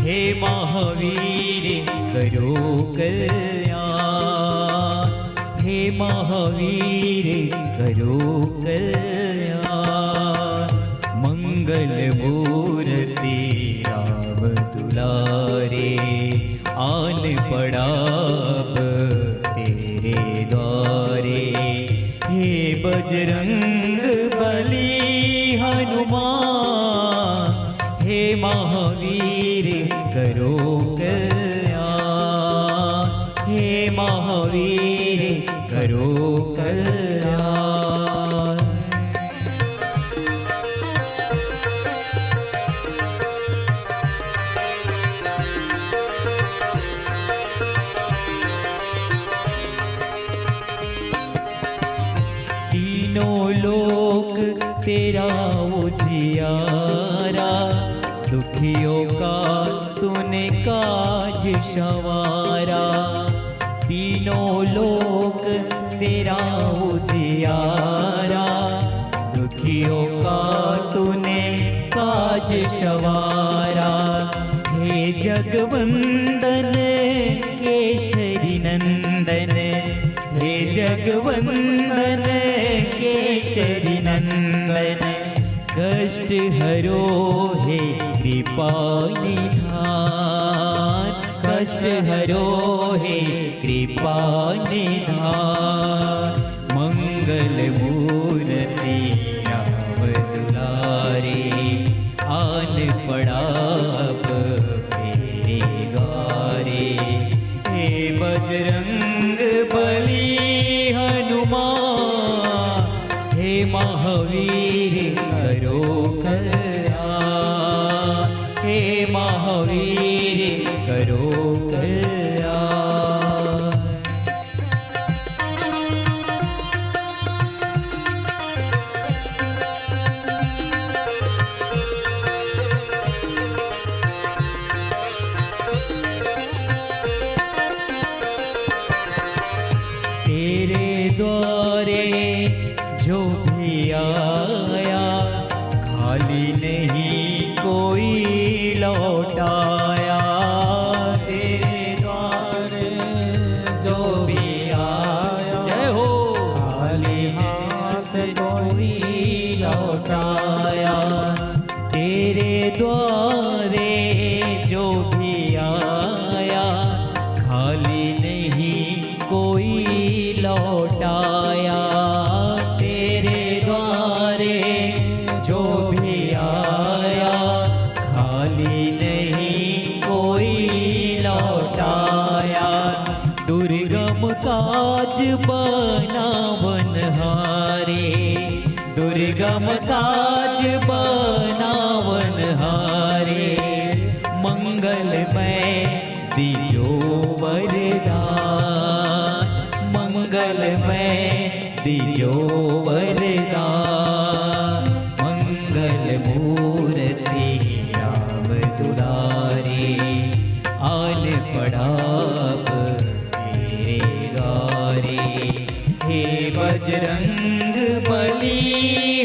हे महावीर करो कल्याण, हे महावीर करो कल्याण। मंगल मूर्ति राम दुलारे, आन पड़ा अब तेरे द्वारे। हे बजरंग बली हनुमान, हे महावीर करो कल्याण, हे महावीर करो कल्याण। तीनों लोक तेरा उजियारा, दुखियों का तूने काज संवारा। तीनों लोक तेरा उजियारा, दुखियों का तूने काज संवारा। हे जगवंदन केशरी नंदन, हे जगवंदन केशरी नंदन। कष्ट हरो हे कृपा निधान, कष्ट हरो हे कृपा निधान। मंगल मूर्ति राम दुलारे, आन पड़ा अब तेरे द्वारे। हे बजरंग बली हनुमान, हे महावीर करो कल्याण, हे महावीर करो कल्याण। तेरे द्वारे जो भी आया, खाली नहीं कोई लौटाया। तेरे द्वारे जो भी आया, जय हो, खाली हाथ कोई लौटाया। तेरे द्वारे जो भी आया, खाली नहीं कोई लौटाया। तेरे द्वारे जो भी आया, खाली नहीं कोई लौटाया। दुर्गम काज बनावनहारे, दुर्गम काज बनावनहारे। मंगलमय दीजो वरदान, मंगलमय दीजो वरदान। मंगल मूर्ति राम दुलारे, आन पड़ा अब तेरे द्वारे। हे बजरंग बली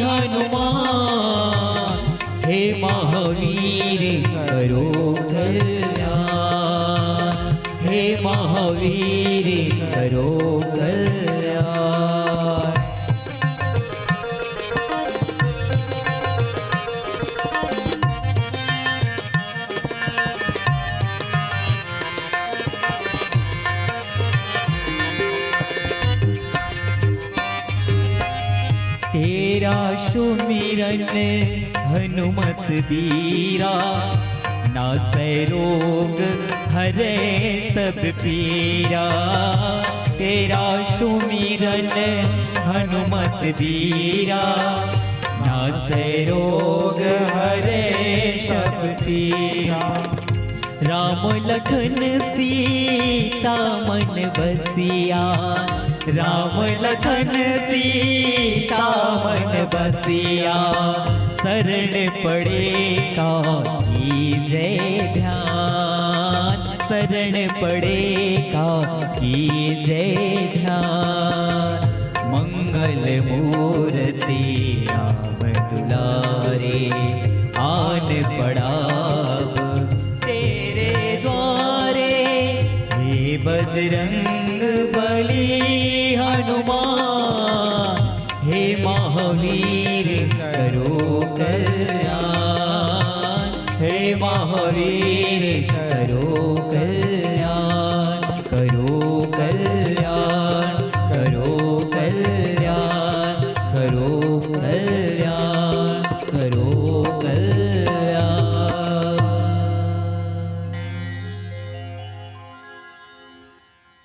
हनुमान, हे महावीर करो कल्याण, हे महावीर करो कल्याण। तेरा सुमिरन हनुमत बीरा, नासै रोग हरे सब पीरा। तेरा सुमिरन हनुमत बीरा, नासै रोग हरे सब पीरा। राम लखन सीता मन बसिया, राम लखन सीता मन बसिया। शरण पड़े का कीजय ध्यान, शरण पड़े का कीजय ध्यान। मंगल मूर्ति राम दुलारे, आन पड़ा तेरे बजरंग बली हनुमान, हे महावीर करो कल्याण, हे महावीर करो कल्याण।